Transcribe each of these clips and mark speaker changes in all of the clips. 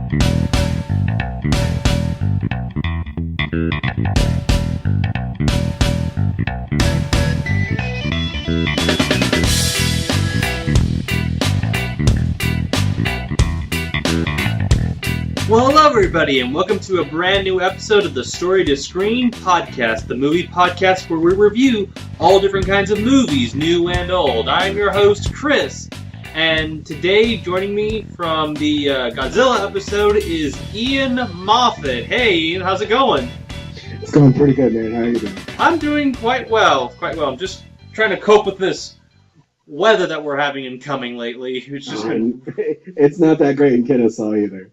Speaker 1: Well, hello everybody, and welcome to a brand new episode of the Story to Screen podcast, the movie podcast where we review all different kinds of movies, new and old. I'm your host, Chris, and today joining me from the Godzilla episode is Ian Moffat. Hey Ian, how's it going?
Speaker 2: It's going pretty good, man. How are you doing?
Speaker 1: I'm doing quite well. I'm just trying to cope with this weather that we're having incoming lately.
Speaker 2: It's not that great in Kennesaw either.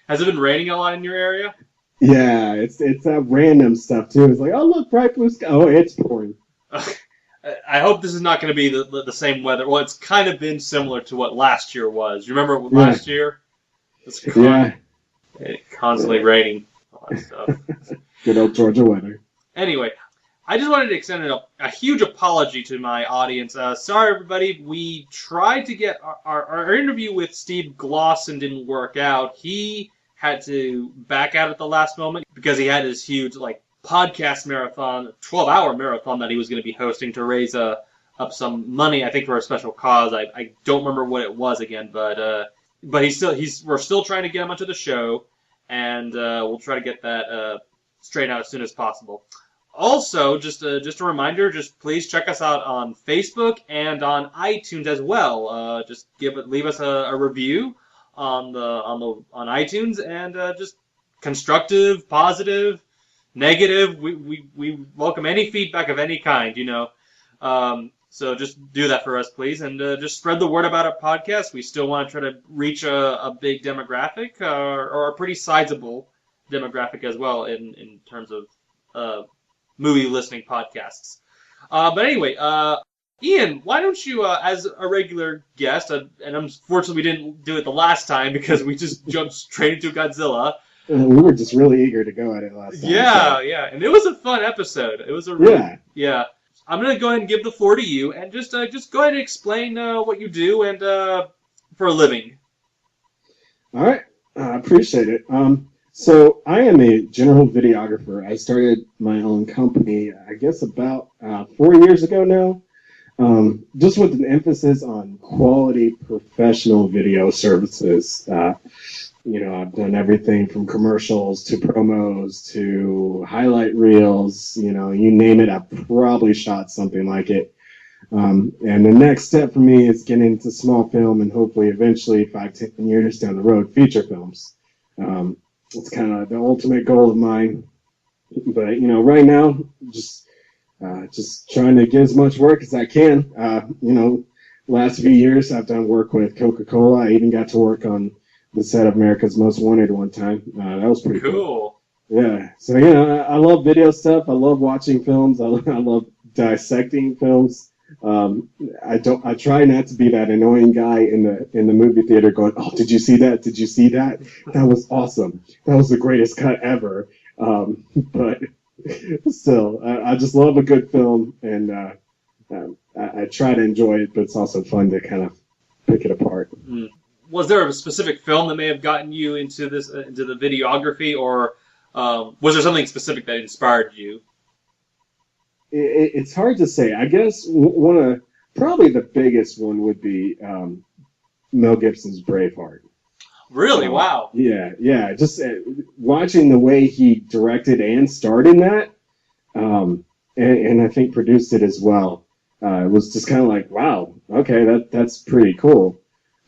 Speaker 1: Has it been raining a lot in your area?
Speaker 2: Yeah, it's that random stuff too. It's like, oh look, bright blue sky. Oh, it's pouring.
Speaker 1: I hope this is not going to be the same weather. Well, it's kind of been similar to what last year was. You remember last year? It's constantly raining. All that stuff.
Speaker 2: Good old Georgia weather.
Speaker 1: Anyway, I just wanted to extend a huge apology to my audience. Sorry, everybody. We tried to get our interview with Steve Glosson didn't work out. He had to back out at the last moment because he had his huge podcast marathon, 12-hour marathon that he was going to be hosting to raise up some money, I think, for a special cause. I don't remember what it was again, but we're still trying to get him onto the show, and we'll try to get that straightened out as soon as possible. Also, just a reminder, just please check us out on Facebook and on iTunes as well. Just leave us a review on iTunes, and just constructive, positive, negative. We welcome any feedback of any kind, So just do that for us, please, and just spread the word about our podcast. We still want to try to reach a big demographic, or a pretty sizable demographic as well in terms of movie listening podcasts. But anyway, Ian, why don't you, as a regular guest, and unfortunately we didn't do it the last time because we just jumped straight into Godzilla.
Speaker 2: We were just really eager to go at it last time.
Speaker 1: Yeah, and it was a fun episode. It was yeah. I'm gonna go ahead and give the floor to you, and just go ahead and explain what you do and for a living.
Speaker 2: All right, I appreciate it. So I am a general videographer. I started my own company, I guess, about 4 years ago now, just with an emphasis on quality professional video services. I've done everything from commercials to promos to highlight reels. You name it, I've probably shot something like it. And the next step for me is getting into small film and hopefully eventually 5-10 years down the road, feature films. It's kind of the ultimate goal of mine, but right now, just trying to get as much work as I can. Last few years I've done work with Coca-Cola. I even got to work on the set of America's Most Wanted one time. That was pretty cool. Yeah. So I love video stuff. I love watching films. I love dissecting films. I try not to be that annoying guy in the movie theater going, oh, did you see that? Did you see that? That was awesome. That was the greatest cut ever. But still, I just love a good film, and I try to enjoy it, but it's also fun to kind of pick it apart.
Speaker 1: Was there a specific film that may have gotten you into the videography, or was there something specific that inspired you?
Speaker 2: It's hard to say. I guess probably the biggest one would be Mel Gibson's Braveheart.
Speaker 1: Really? Wow.
Speaker 2: Yeah. Just watching the way he directed and starred in that, and I think produced it as well. It was just kind of like, wow, okay, that's pretty cool.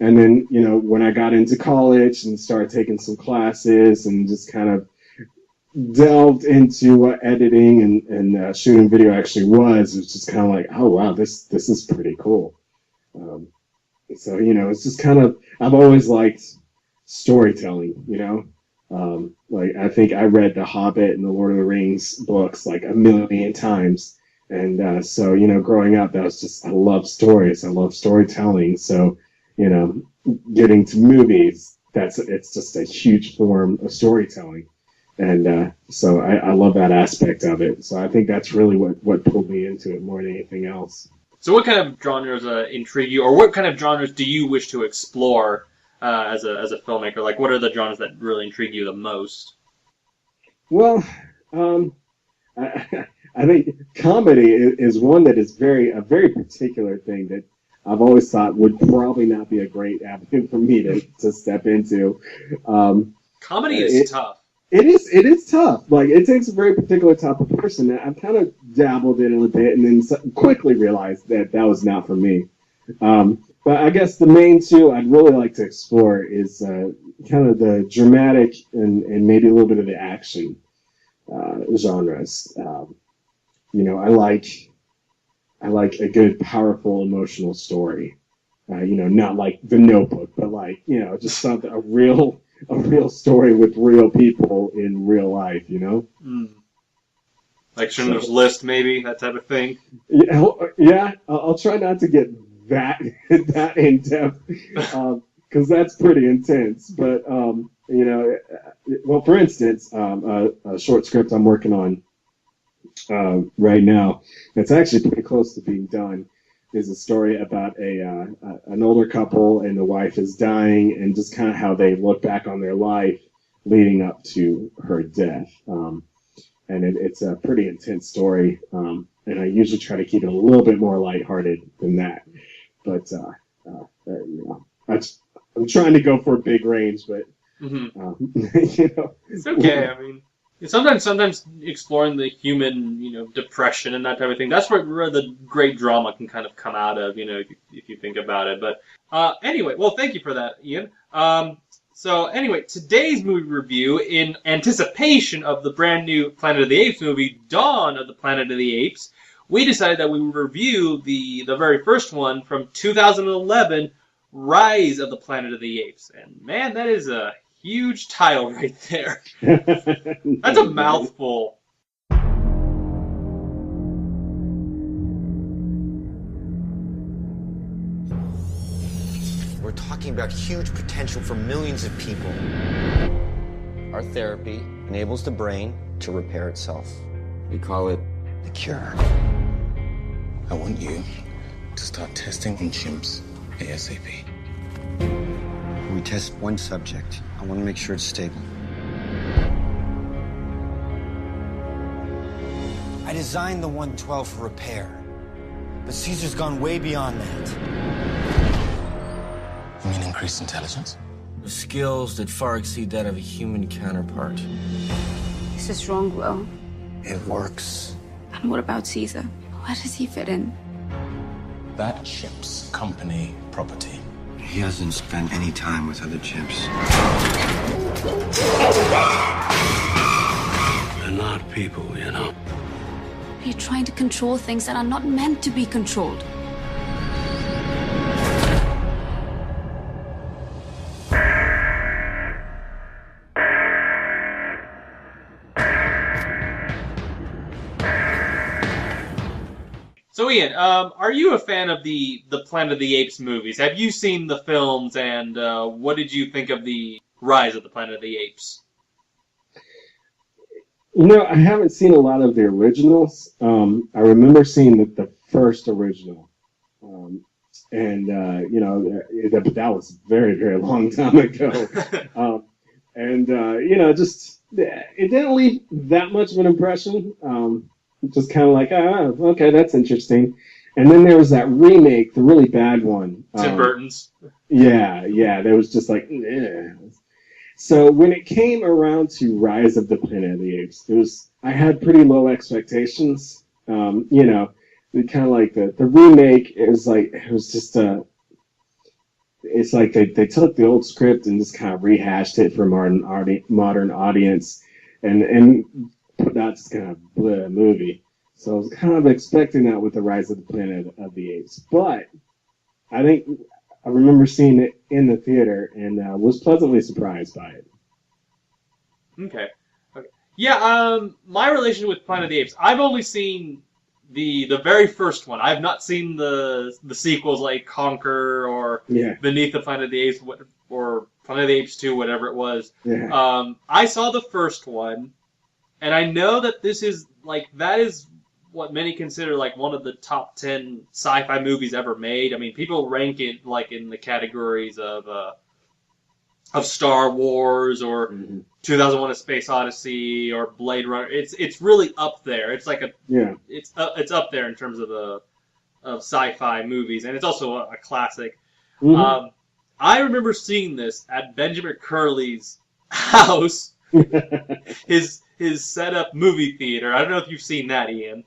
Speaker 2: And then when I got into college and started taking some classes and just kind of delved into what editing and shooting video actually was, it was just kind of like, oh wow, this is pretty cool. So it's just kind of, I've always liked storytelling. I think I read The Hobbit and the Lord of the Rings books like a million times, and so growing up, that was just, I love stories, I love storytelling. So getting to movies, it's just a huge form of storytelling. And so I love that aspect of it. So I think that's really what pulled me into it more than anything else.
Speaker 1: So what kind of genres intrigue you, or what kind of genres do you wish to explore as a filmmaker? Like, what are the genres that really intrigue you the most?
Speaker 2: Well, I, I think comedy is one that is a very particular thing that I've always thought would probably not be a great avenue for me to step into. Um,
Speaker 1: Comedy is
Speaker 2: it,
Speaker 1: tough.
Speaker 2: it is tough. Like it takes a very particular type of person. I've kind of dabbled in it a bit, and then quickly realized that that was not for me. But I guess the main two I'd really like to explore is kind of the dramatic and maybe a little bit of the action genres. I like a good, powerful, emotional story. Not like The Notebook, but like just something a real story with real people in real life.
Speaker 1: Mm. Like Schindler's
Speaker 2: So
Speaker 1: List, maybe that type of thing.
Speaker 2: yeah, I'll try not to get that that in depth because that's pretty intense. But well, for instance, a short script I'm working on right now that's actually pretty close to being done is a story about an older couple and the wife is dying and just kind of how they look back on their life leading up to her death. And it's a pretty intense story. And I usually try to keep it a little bit more lighthearted than that. But I'm trying to go for a big range, but
Speaker 1: It's okay. I mean, sometimes exploring the human, depression and that type of thing. That's where the great drama can kind of come out of, if you think about it. But anyway, well, thank you for that, Ian. So anyway, today's movie review, in anticipation of the brand new Planet of the Apes movie, Dawn of the Planet of the Apes, we decided that we would review the very first one from 2011, Rise of the Planet of the Apes. And man, that is a huge title right there. That's a mouthful.
Speaker 3: We're talking about huge potential for millions of people.
Speaker 4: Our therapy enables the brain to repair itself.
Speaker 3: We call it the cure.
Speaker 5: I want you to start testing on chimps ASAP.
Speaker 4: We test one subject. I want to make sure it's stable. I designed the 112 for repair, but Caesar's gone way beyond that.
Speaker 5: You mean increased intelligence?
Speaker 3: With skills that far exceed that of a human counterpart.
Speaker 6: Is this wrong, Will?
Speaker 5: It works.
Speaker 6: And what about Caesar? Where does he fit in?
Speaker 5: That chimp's company property.
Speaker 4: He hasn't spent any time with other chimps.
Speaker 7: They're not people,
Speaker 6: Are you trying to control things that are not meant to be controlled?
Speaker 1: So Ian, are you a fan of the Planet of the Apes movies? Have you seen the films, and what did you think of the Rise of the Planet of the Apes?
Speaker 2: I haven't seen a lot of the originals. I remember seeing the first original. That was a very, very long time ago. Just it didn't leave that much of an impression. Just kind of like, okay, that's interesting. And then there was that remake, the really bad one.
Speaker 1: Tim Burton's.
Speaker 2: Yeah, there was just like, eh. So when it came around to Rise of the Planet of the Apes, I had pretty low expectations. Kind of like the remake. It's like they took the old script and just kind of rehashed it for a modern audience, and put out this kind of bleh movie. So I was kind of expecting that with the Rise of the Planet of the Apes, but I think I remember seeing it in the theater and was pleasantly surprised by it.
Speaker 1: Okay. Yeah, my relation with Planet of the Apes, I've only seen the very first one. I've not seen the sequels like Conquer or Beneath the Planet of the Apes or Planet of the Apes 2, whatever it was.
Speaker 2: Yeah.
Speaker 1: I saw the first one, and I know that that is what many consider like one of the top 10 sci-fi movies ever made. I mean, people rank it like in the categories of Star Wars or 2001: A Space Odyssey or Blade Runner. It's really up there. It's like it's up there in terms of sci-fi movies, and it's also a classic. I remember seeing this at Benjamin Curley's house, his set up movie theater. I don't know if you've seen that, Ian.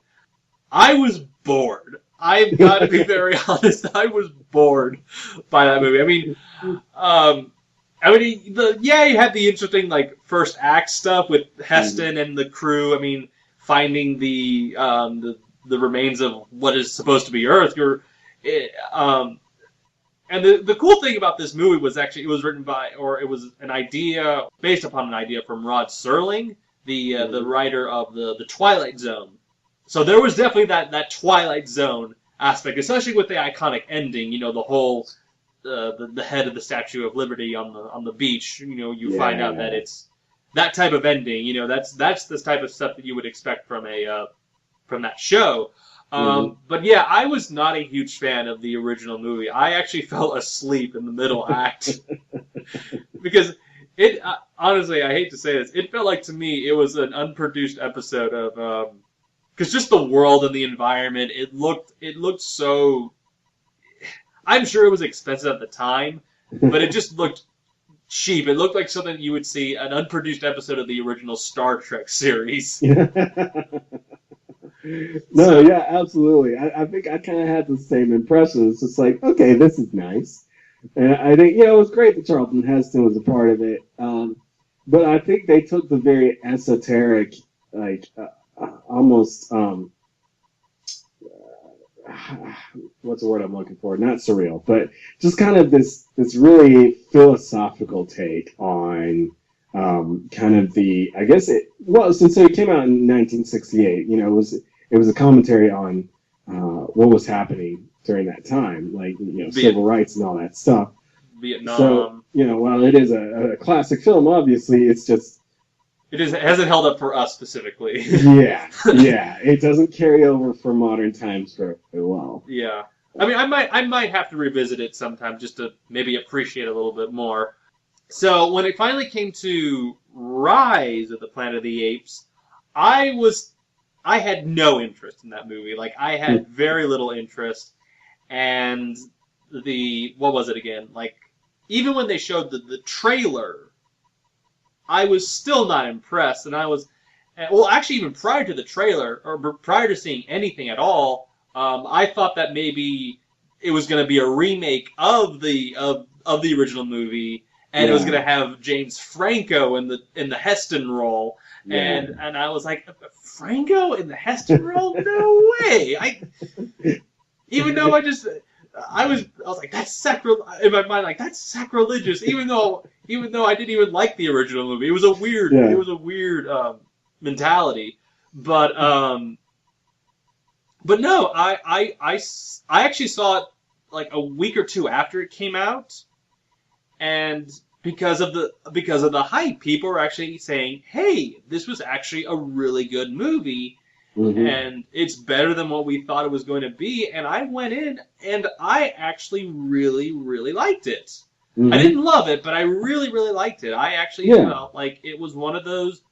Speaker 1: I was bored. I've got to be very honest. I was bored by that movie. I mean, you had the interesting like first act stuff with Heston and the crew. I mean, finding the remains of what is supposed to be Earth. And the cool thing about this movie was actually it was an idea based upon an idea from Rod Serling, the writer of the Twilight Zone. So there was definitely that Twilight Zone aspect, especially with the iconic ending. You know, the whole the head of the Statue of Liberty on the beach. You know, you find out that it's that type of ending. You know, that's the type of stuff that you would expect from that show. But yeah, I was not a huge fan of the original movie. I actually fell asleep in the middle act because it honestly, I hate to say this, it felt like to me it was an unproduced episode of because just the world and the environment, it looked so. I'm sure it was expensive at the time, but it just looked cheap. It looked like something you would see an unproduced episode of the original Star Trek series.
Speaker 2: No, yeah, absolutely. I think I kind of had the same impression. It's just like, okay, this is nice. And I think, it was great that Charlton Heston was a part of it. But I think they took the very esoteric, like, almost, what's the word I'm looking for? Not surreal, but just kind of this really philosophical take on kind of since it came out in 1968, it was a commentary on what was happening during that time, like, civil rights and all that stuff.
Speaker 1: Vietnam.
Speaker 2: So, while it is a classic film, obviously, it's just...
Speaker 1: It hasn't held up for us specifically.
Speaker 2: Yeah. It doesn't carry over for modern times very well.
Speaker 1: Yeah. I mean, I might have to revisit it sometime just to maybe appreciate it a little bit more. So when it finally came to Rise of the Planet of the Apes, I had no interest in that movie. Like, I had very little interest. And what was it again? Like, even when they showed the trailer, I was still not impressed. And actually even prior to the trailer, or prior to seeing anything at all, I thought that maybe it was going to be a remake of the original movie. And it was going to have James Franco in the Heston role, and I was like, Franco in the Heston role? No way! Even though I was like, that's in my mind, like, that's sacrilegious. Even though I didn't even like the original movie, it was a weird mentality. But no, I actually saw it like a week or two after it came out. And because of the hype, people were actually saying, "Hey, this was actually a really good movie, and it's better than what we thought it was going to be." And I went in, and I actually really, really liked it. I didn't love it, but I really, really liked it. I actually felt like it was one of those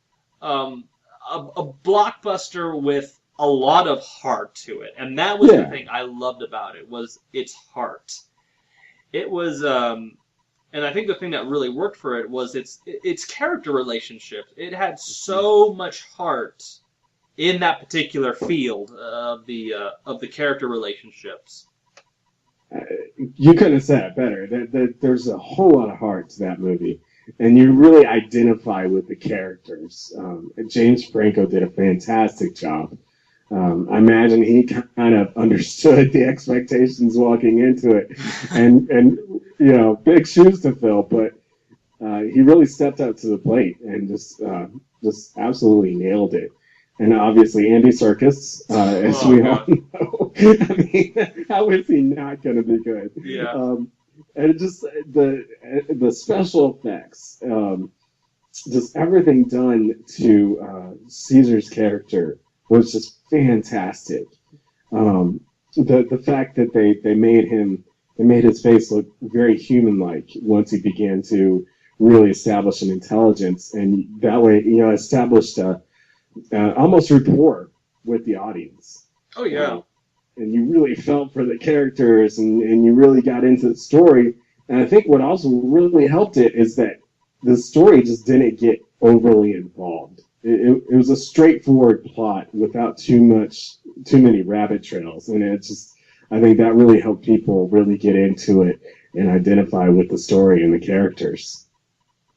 Speaker 1: a blockbuster with a lot of heart to it, and that was the thing I loved about it, was its heart. It was. And I think the thing that really worked for it was its character relationships. It had so much heart in that particular field of the character relationships.
Speaker 2: You couldn't have said it better. There's a whole lot of heart to that movie, and you really identify with the characters. James Franco did a fantastic job. I imagine he kind of understood the expectations walking into it, and big shoes to fill, but he really stepped up to the plate and just absolutely nailed it. And obviously Andy Serkis, as we all know, I mean, how is he not going to be good?
Speaker 1: Yeah.
Speaker 2: And just the special effects, just everything done to Caesar's character was just fantastic. The fact that they made his face look very human-like once he began to really establish an intelligence, and that way, established almost rapport with the audience.
Speaker 1: Oh yeah.
Speaker 2: And you really felt for the characters, and you really got into the story. And I think what also really helped it is that the story just didn't get overly involved. It was a straightforward plot without too many rabbit trails, and I think that really helped people really get into it and identify with the story and the characters.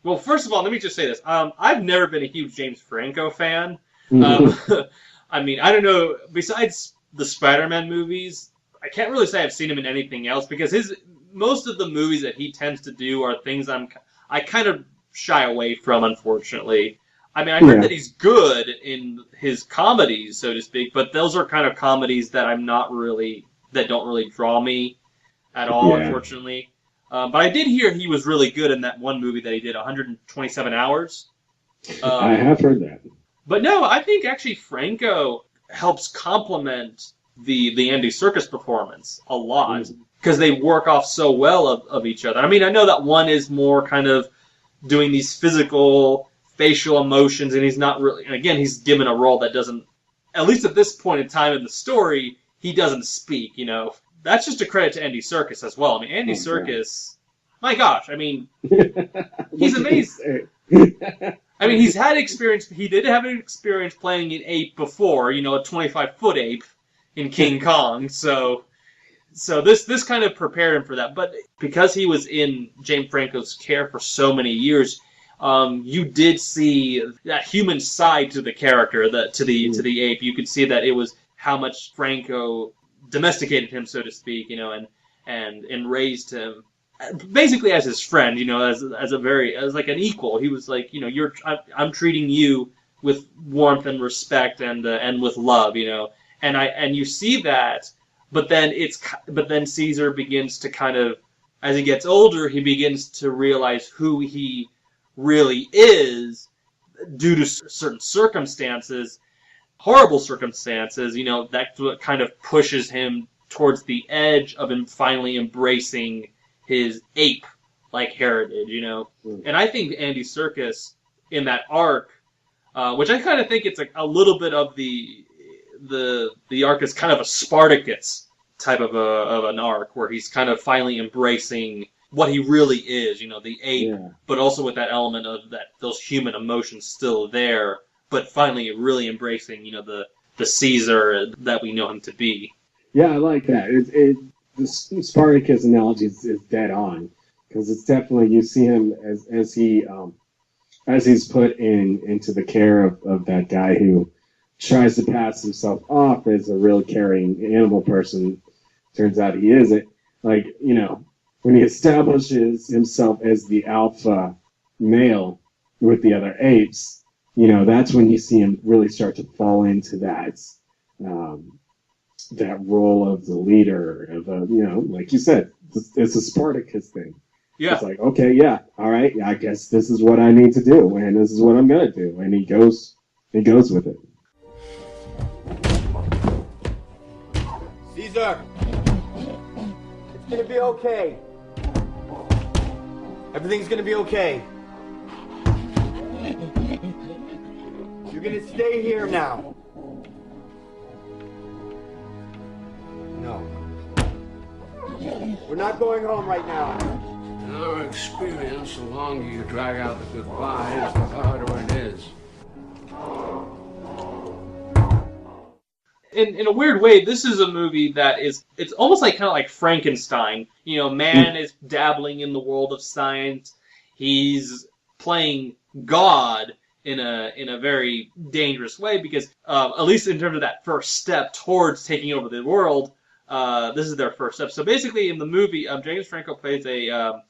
Speaker 1: Well, first of all, let me just say this. I've never been a huge James Franco fan. I mean, I don't know. Besides the Spider-Man movies, I can't really say I've seen him in anything else because most of the movies that he tends to do are things I kind of shy away from, unfortunately. I mean, I heard that he's good in his comedies, so to speak, but those are kind of comedies that that don't really draw me at all, unfortunately. But I did hear he was really good in that one movie that he did, 127 Hours.
Speaker 2: I have heard that.
Speaker 1: But no, I think actually Franco helps complement the Andy Serkis performance a lot because they work off so well of each other. I mean, I know that one is more kind of doing these physical, facial emotions, and he's not really... And again, he's given a role that doesn't... At least at this point in time in the story, he doesn't speak, That's just a credit to Andy Serkis as well. I mean, Andy Serkis... My gosh, I mean... He's amazing. I mean, he's had experience... He did have an experience playing an ape before, a 25-foot ape in King Kong, so this kind of prepared him for that. But because he was in James Franco's care for so many years... you did see that human side to the character, to the ape. You could see that it was how much Franco domesticated him, so to speak, and raised him basically as his friend, as like an equal. He was like, I'm treating you with warmth and respect and with love, and you see that, but then Caesar begins to kind of, as he gets older, he begins to realize who he really is due to certain circumstances, horrible circumstances, that's what kind of pushes him towards the edge of him finally embracing his ape-like heritage, And I think Andy Serkis in that arc, which I kind of think it's a little bit of the arc is kind of a Spartacus type of an arc where he's kind of finally embracing what he really is, the ape, but also with that element of those human emotions still there, but finally really embracing, the Caesar that we know him to be.
Speaker 2: Yeah, I like that. The Spartacus analogy is dead on, because it's definitely, you see him as he's put into the care of that guy who tries to pass himself off as a real caring animal person. Turns out he isn't. Like, when he establishes himself as the alpha male with the other apes, that's when you see him really start to fall into that role of the leader, like you said, it's a Spartacus thing. Yeah. It's like, okay, yeah, all right, I guess this is what I need to do, and this is what I'm gonna do, and he goes with it.
Speaker 7: Caesar, it's gonna be okay. Everything's gonna be okay. You're gonna stay here now. No. We're not going home right now.
Speaker 8: In our experience, the longer you drag out the goodbyes, the harder it is.
Speaker 1: In a weird way, this is a movie that it's almost like kind of like Frankenstein. Man is dabbling in the world of science. He's playing God in a very dangerous way because, at least in terms of that first step towards taking over the world, this is their first step. So basically, in the movie, James Franco plays a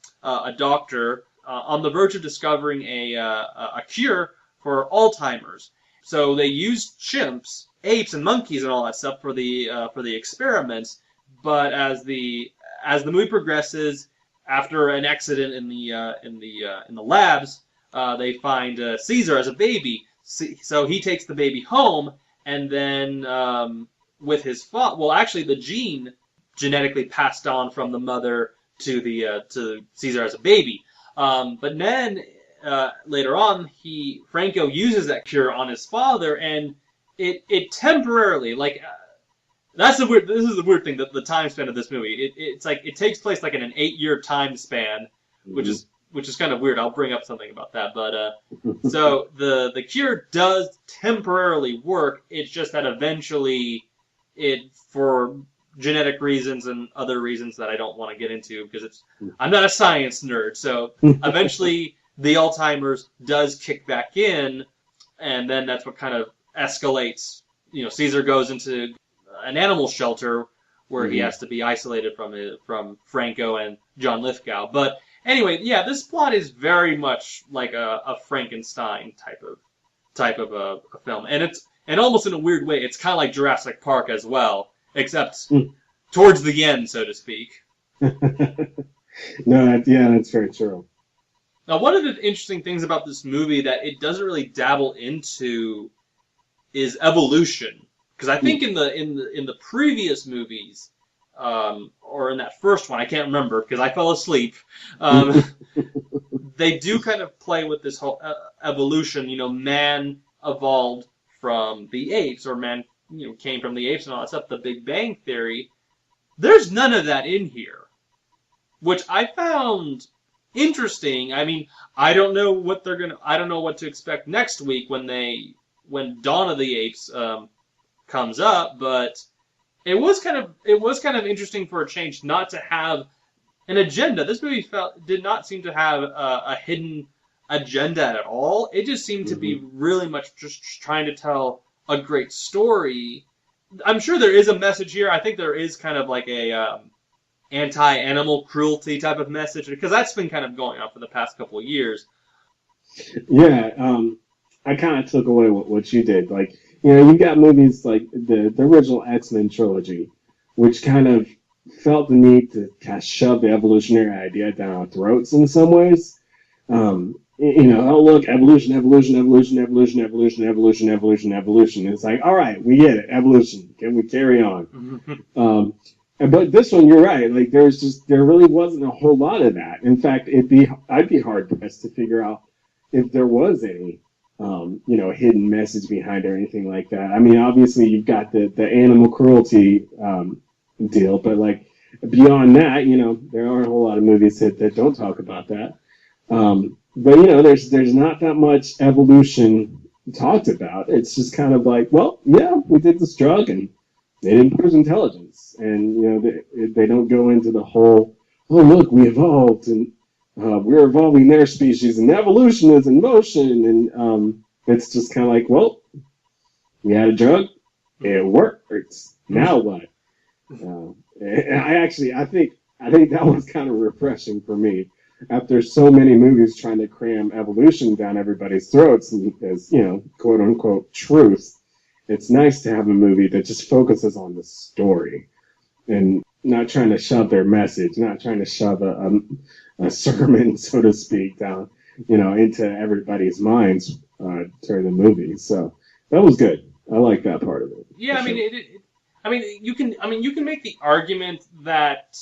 Speaker 1: doctor on the verge of discovering a cure for Alzheimer's. So they used chimps, apes, and monkeys and all that stuff for the experiments. But as the movie progresses, after an accident in the labs, they find Caesar as a baby. So he takes the baby home, and then with his father, well, actually, the gene genetically passed on from the mother to Caesar as a baby. But then later on, Franco uses that cure on his father, and it temporarily this is the weird thing, the time span of this movie. It's like it takes place like in an 8-year time span, which is kind of weird. I'll bring up something about that. But so the cure does temporarily work. It's just that eventually for genetic reasons and other reasons that I don't want to get into because I'm not a science nerd. So eventually the Alzheimer's does kick back in, and then that's what kind of escalates. Caesar goes into an animal shelter where he has to be isolated from Franco and John Lithgow. But anyway, yeah, this plot is very much like a Frankenstein type of a film, and almost in a weird way, it's kind of like Jurassic Park as well, except towards the end, so to speak.
Speaker 2: No, that's very true.
Speaker 1: Now, one of the interesting things about this movie that it doesn't really dabble into is evolution. Because I think in the previous movies, or in that first one, I can't remember because I fell asleep. They do kind of play with this whole evolution. Man evolved from the apes, or man came from the apes and all that stuff. The Big Bang Theory. There's none of that in here, which I found interesting. I mean, I don't know what to expect next week when Dawn of the Apes comes up, but it was kind of interesting for a change not to have an agenda. This movie did not seem to have a hidden agenda at all. It just seemed to be really much just trying to tell a great story. I'm sure there is a message here. I think there is kind of like a anti-animal cruelty type of message, because that's been kind of going on for the past couple of years.
Speaker 2: Yeah, I kind of took away what you did. Like, you got movies like the original X-Men trilogy, which kind of felt the need to kind of shove the evolutionary idea down our throats in some ways. Oh, look, evolution. It's like, all right, we get it, evolution. Can we carry on? But this one, you're right. Like, there really wasn't a whole lot of that. In fact, I'd be hard pressed to figure out if there was any, hidden message behind it or anything like that. I mean, obviously you've got the animal cruelty deal, but like beyond that, there aren't a whole lot of movies that don't talk about that. But there's not that much evolution talked about. It's just kind of like, well, yeah, we did this drug and it improves intelligence, and they don't go into the whole, oh look, we evolved and we're evolving their species and evolution is in motion, and it's just kind of like, well, we had a drug, it works. Now what? I think that was kind of refreshing for me. After so many movies trying to cram evolution down everybody's throats as, quote unquote truth, it's nice to have a movie that just focuses on the story and not trying to shove their message, not trying to shove a sermon, so to speak, down, into everybody's minds during the movie. So that was good. I like that part of it.
Speaker 1: Yeah, you can make the argument that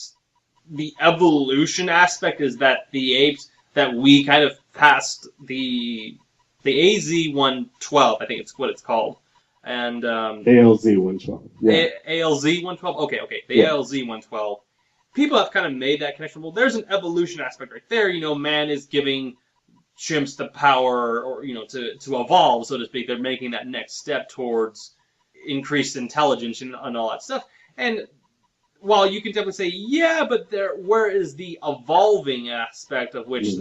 Speaker 1: the evolution aspect is that the apes, that we kind of passed the AZ-112, I think it's what it's called. And
Speaker 2: ALZ-112. Yeah.
Speaker 1: ALZ-112? Okay. The ALZ-112. People have kind of made that connection. Well, there's an evolution aspect right there. Man is giving chimps the power, or, to evolve, so to speak. They're making that next step towards increased intelligence and all that stuff. And while you can definitely say, yeah, but where is the evolving aspect of which,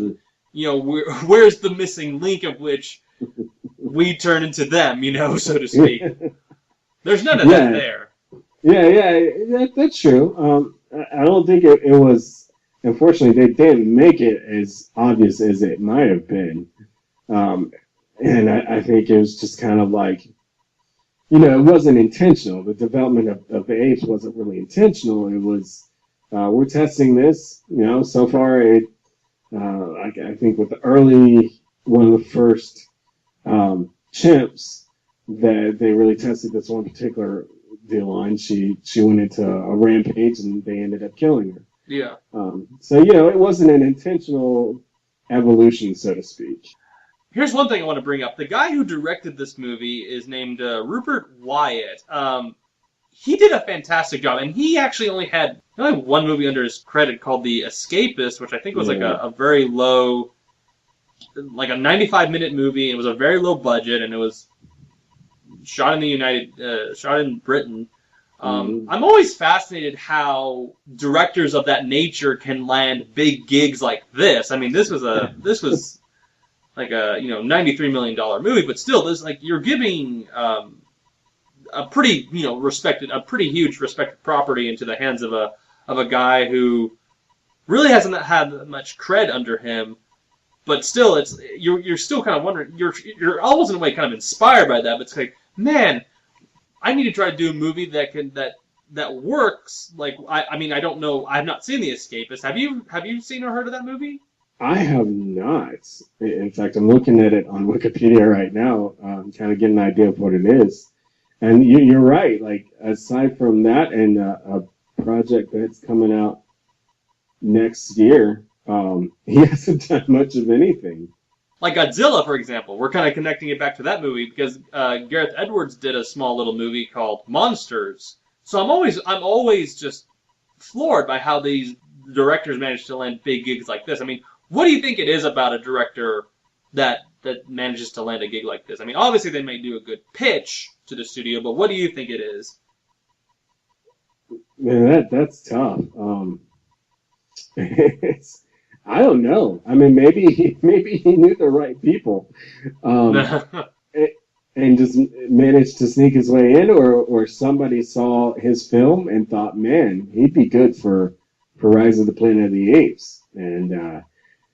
Speaker 1: where's the missing link of which we turn into them, so to speak. There's none of that there.
Speaker 2: Yeah, that's true. I don't think it was, unfortunately, they didn't make it as obvious as it might have been. And I think it was just kind of like, it wasn't intentional. The development of the apes wasn't really intentional. It was, we're testing this, so far I think with one of the first chimps that they really tested this one particular deal on. She went into a rampage and they ended up killing her.
Speaker 1: Yeah.
Speaker 2: So it wasn't an intentional evolution, so to speak.
Speaker 1: Here's one thing I want to bring up. The guy who directed this movie is named Rupert Wyatt. He did a fantastic job, and he actually only had one movie under his credit called The Escapist, which I think was like a very low, like a 95-minute movie. It was a very low budget, and it was shot in Britain. I'm always fascinated how directors of that nature can land big gigs like this. I mean, this was like a $93 million movie, but still, this like you're giving a pretty pretty huge respected property into the hands of a guy who really hasn't had much cred under him. But still, you're still kind of wondering. You're almost in a way kind of inspired by that. But it's like, man, I need to try to do a movie that works. Like I mean, I don't know. I have not seen The Escapist. Have you seen or heard of that movie?
Speaker 2: I have not. In fact, I'm looking at it on Wikipedia right now, kind of getting an idea of what it is. And you're right. Like, aside from that and a project that's coming out next year, he hasn't done much of anything.
Speaker 1: Like Godzilla, for example. We're kind of connecting it back to that movie because Gareth Edwards did a small little movie called Monsters. So I'm always just floored by how these directors manage to land big gigs like this. I mean, what do you think it is about a director that manages to land a gig like this? I mean, obviously they may do a good pitch to the studio, but what do you think it is?
Speaker 2: Man, that's tough. I don't know. I mean, maybe he knew the right people, and just managed to sneak his way in, or somebody saw his film and thought, man, he'd be good for Rise of the Planet of the Apes, and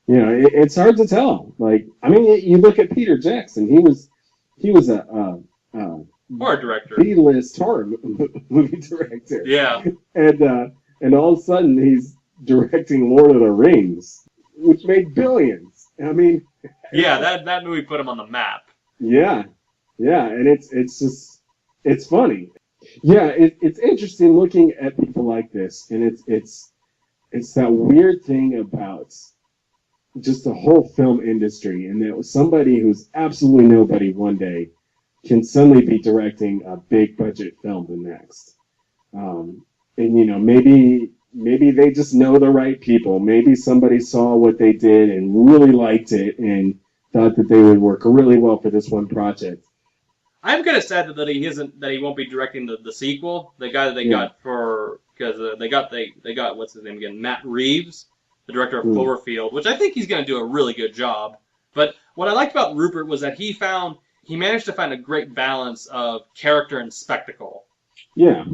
Speaker 2: it's hard to tell. Like, I mean, you look at Peter Jackson. He was a
Speaker 1: horror director,
Speaker 2: B-list horror movie director.
Speaker 1: Yeah,
Speaker 2: and all of a sudden he's directing Lord of the Rings, which made billions. I mean,
Speaker 1: yeah, that movie put him on the map.
Speaker 2: Yeah, and it's funny. Yeah, it's interesting looking at people like this, and it's that weird thing about just the whole film industry, and that somebody who's absolutely nobody one day can suddenly be directing a big budget film the next. And maybe they just know the right people. Maybe somebody saw what they did and really liked it and thought that they would work really well for this one project.
Speaker 1: I'm kind of sad that he won't be directing the sequel. The guy that they got because they got what's his name again, Matt Reeves, the director of Cloverfield, which I think he's going to do a really good job. But what I liked about Rupert was that he managed to find a great balance of character and spectacle.
Speaker 2: Yeah.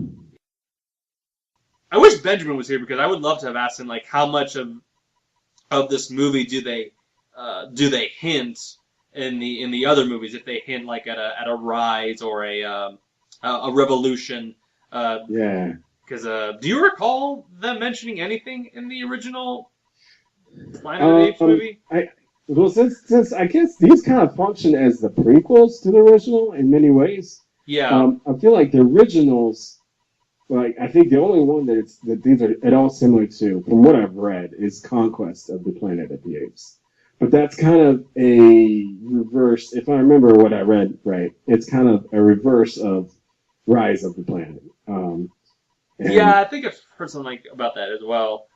Speaker 1: I wish Benjamin was here because I would love to have asked him like how much of this movie do they hint in the other movies, if they hint like at a rise or a revolution.
Speaker 2: Yeah.
Speaker 1: Because do you recall them mentioning anything in the original Planet of the Apes movie?
Speaker 2: Well, since I guess these kind of function as the prequels to the original in many ways.
Speaker 1: Yeah.
Speaker 2: I feel like the originals, like I think the only one that these are at all similar to, from what I've read, is Conquest of the Planet of the Apes. But that's kind of a reverse. If I remember what I read right, it's kind of a reverse of Rise of the Planet.
Speaker 1: Yeah, I think I've heard something about that as well.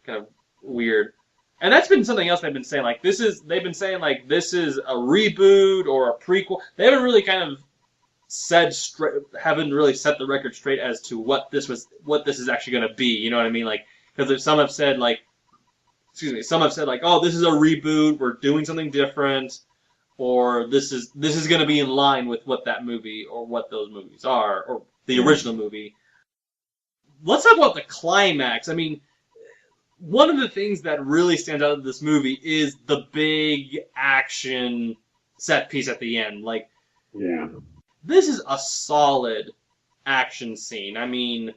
Speaker 1: Kind of weird. And that's been something else they've been saying. Like they've been saying like this is a reboot or a prequel. They haven't really kind of haven't really set the record straight as to what this is actually going to be. You know what I mean? Like, because some have said like, oh, this is a reboot. We're doing something different, or this is going to be in line with what that movie or what those movies are, or the original movie. Let's talk about the climax. I mean, one of the things that really stands out of this movie is the big action set piece at the end. Like,
Speaker 2: yeah,
Speaker 1: this is a solid action scene. I mean,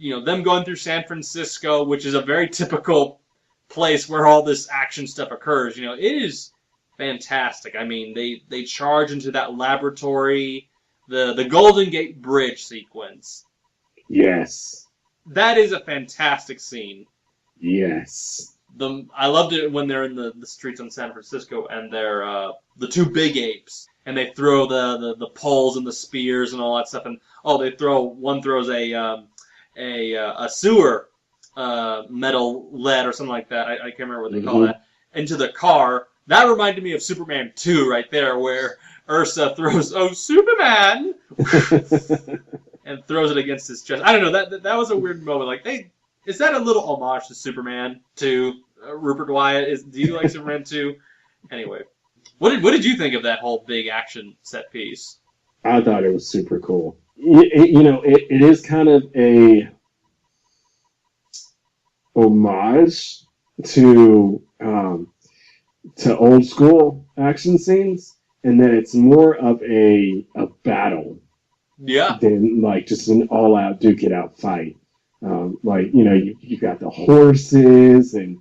Speaker 1: them going through San Francisco, which is a very typical place where all this action stuff occurs. It is fantastic. I mean, they charge into that laboratory, the Golden Gate Bridge sequence.
Speaker 2: Yes.
Speaker 1: That is a fantastic scene.
Speaker 2: Yes.
Speaker 1: I loved it when they're in the streets in San Francisco and they're the two big apes and they throw the poles and the spears and all that stuff and one throws a sewer metal lead or something like that. I can't remember what they call that into the car. That reminded me of Superman 2 right there, where Ursa throws Superman and throws it against his chest. I don't know, that was a weird moment. Like, is that a little homage to Superman 2? Rupert Wyatt, do you like Superman 2? Anyway, what did you think of that whole big action set piece?
Speaker 2: I thought it was super cool. It is kind of a homage to old school action scenes, and that it's more of a battle, than like just an all out duke it out fight. You've got the horses and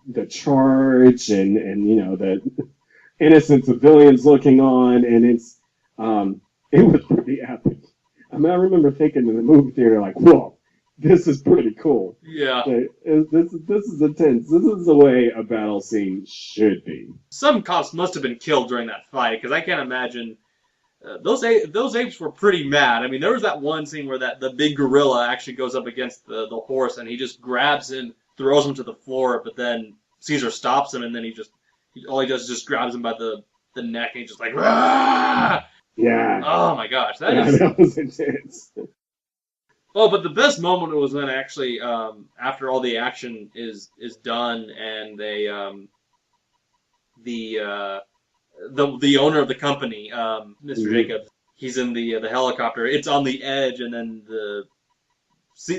Speaker 2: the charge and the innocent civilians looking on, and it was pretty epic. I mean, I remember thinking in the movie theater, like, whoa, this is pretty cool.
Speaker 1: Yeah.
Speaker 2: This is intense. This is the way a battle scene should be.
Speaker 1: Some cops must have been killed during that fight, because I can't imagine... those apes were pretty mad. I mean, there was that one scene where the big gorilla actually goes up against the horse, and he just grabs him, throws him to the floor, but then Caesar stops him, and then all he does is just grabs him by the neck, and he's just like, Rah!
Speaker 2: Yeah.
Speaker 1: Oh my gosh,
Speaker 2: that was intense.
Speaker 1: Oh, but the best moment was when actually, after all the action is done, and they, the owner of the company, Mr. Jacobs, he's in the helicopter. It's on the edge, and then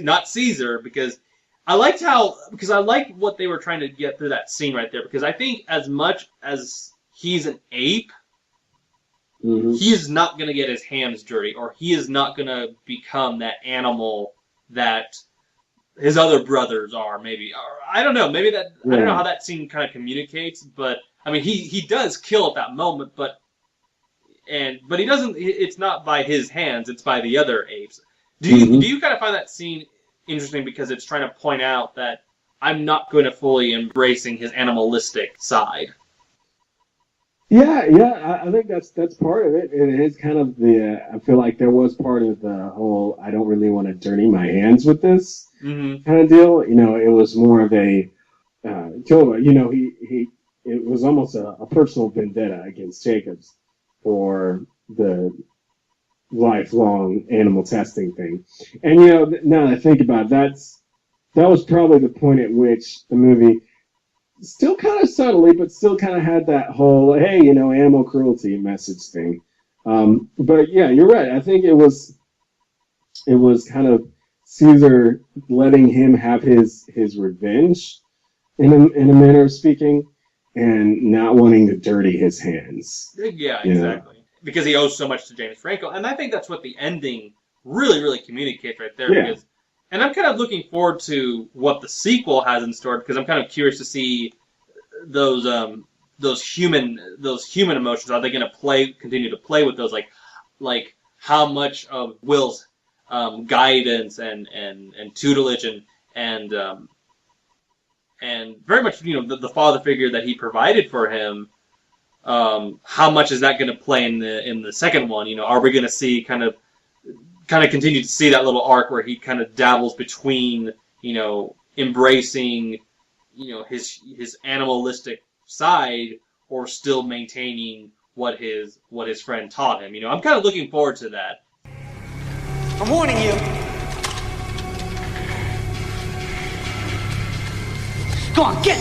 Speaker 1: not Caesar, because I liked what they were trying to get through that scene right there, because I think as much as he's an ape, he is not going to get his hands dirty, or he is not going to become that animal that his other brothers are, maybe. Or, I don't know, I don't know how that scene kind of communicates, but, I mean, he does kill at that moment, but he doesn't, it's not by his hands, it's by the other apes. Do you kind of find that scene interesting because it's trying to point out that I'm not going to fully embracing his animalistic side?
Speaker 2: Yeah, I think that's part of it. It is kind of I feel like there was part of the whole, I don't really want to dirty my hands with this kind of deal. It was more of a, it was almost a personal vendetta against Jacobs for the lifelong animal testing thing. And, now that I think about it, that was probably the point at which the movie, still kind of subtly, but still kind of had that whole, hey, animal cruelty message thing. But yeah, you're right. I think it was kind of Caesar letting him have his revenge in a manner of speaking, and not wanting to dirty his hands.
Speaker 1: Yeah, exactly. Because he owes so much to James Franco, and I think that's what the ending really, really communicates right there.
Speaker 2: Yeah.
Speaker 1: And I'm kind of looking forward to what the sequel has in store, because I'm kind of curious to see those human emotions. Are they going to continue to play with those, like how much of Will's guidance and tutelage and very much the father figure that he provided for him. How much is that going to play in the second one? Are we going to see kind of continue to see that little arc where he kind of dabbles between, embracing, his animalistic side, or still maintaining what his friend taught him. I'm kind of looking forward to that.
Speaker 4: I'm warning you. Go on, get.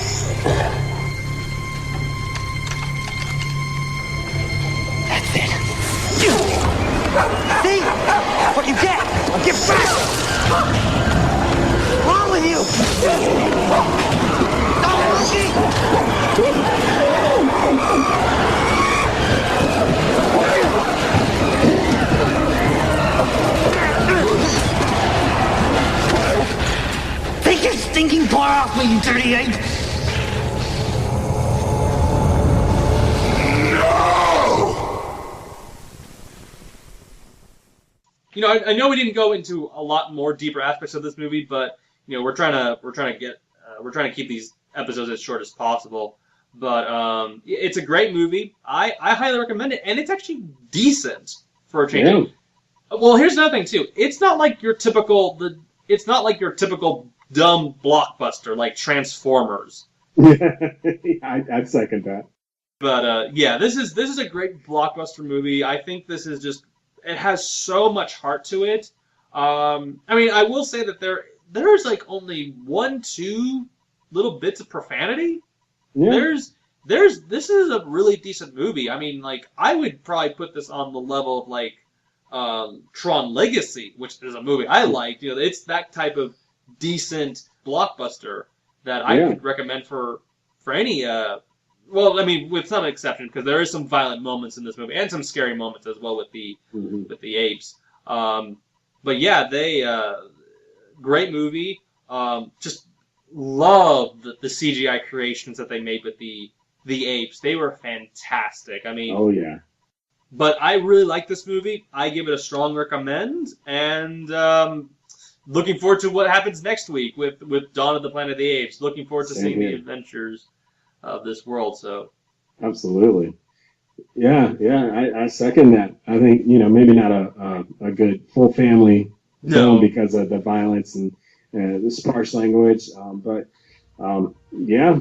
Speaker 4: That's it. See? That's what you get. Now get back. What's wrong with you? Take your stinking paw off me, you dirty ape!
Speaker 1: I know we didn't go into a lot more deeper aspects of this movie, but we're trying to keep these episodes as short as possible. But it's a great movie. I highly recommend it, and it's actually decent for a change.
Speaker 2: Yeah.
Speaker 1: Well, here's another thing too. It's not like your typical dumb blockbuster like Transformers.
Speaker 2: I'd second that.
Speaker 1: But yeah, this is a great blockbuster movie. I think this is just it has so much heart to it. I mean, I will say that there's like only 1-2 little bits of profanity.
Speaker 2: Yeah.
Speaker 1: This is a really decent movie. I mean, like I would probably put this on the level of like Tron Legacy, which is a movie I like. You know, it's that type of decent blockbuster that I could recommend for any. Well, I mean, with some exception, because there is some violent moments in this movie and some scary moments as well with the apes. But yeah, they great movie. Just love the CGI creations that they made with the apes. They were fantastic. I mean,
Speaker 2: oh yeah.
Speaker 1: But I really like this movie. I give it a strong recommend, and looking forward to what happens next week with Dawn of the Planet of the Apes. Looking forward to seeing the adventures of this world. So
Speaker 2: absolutely. Yeah, I second that. I think, maybe not a good full family film because of the violence and the sparse language, but yeah,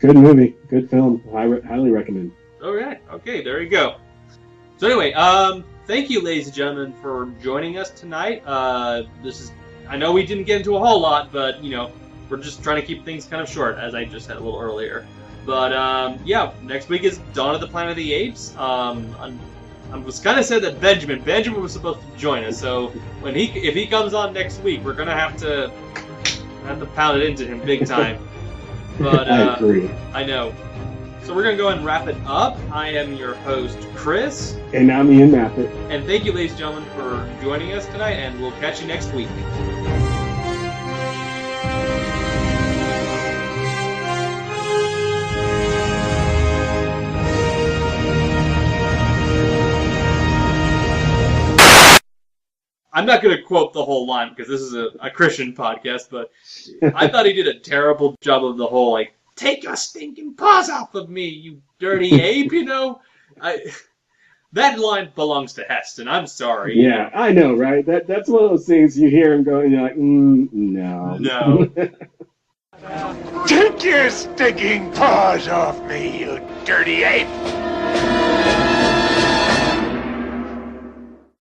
Speaker 2: good movie, good film. Highly recommend.
Speaker 1: Okay, there you go. So anyway, thank you, ladies and gentlemen, for joining us tonight. I know we didn't get into a whole lot, but we're just trying to keep things kind of short, as I just said a little earlier. But yeah, next week is Dawn of the Planet of the Apes. I was kind of said that Benjamin was supposed to join us, so if he comes on next week, we're gonna have to pound it into him big time. But
Speaker 2: I agree.
Speaker 1: I know. So we're gonna go ahead and wrap it up. I am your host, Chris,
Speaker 2: and I'm Ian Mappett.
Speaker 1: And thank you, ladies and gentlemen, for joining us tonight. And we'll catch you next week. I'm not going to quote the whole line because this is a Christian podcast, but I thought he did a terrible job of the whole, like, take your stinking paws off of me, you dirty ape, That line belongs to Heston. I'm sorry.
Speaker 2: Yeah, I know, right? That's one of those things you hear him go and you're like, no.
Speaker 1: No.
Speaker 9: Take your stinking paws off me, you dirty ape!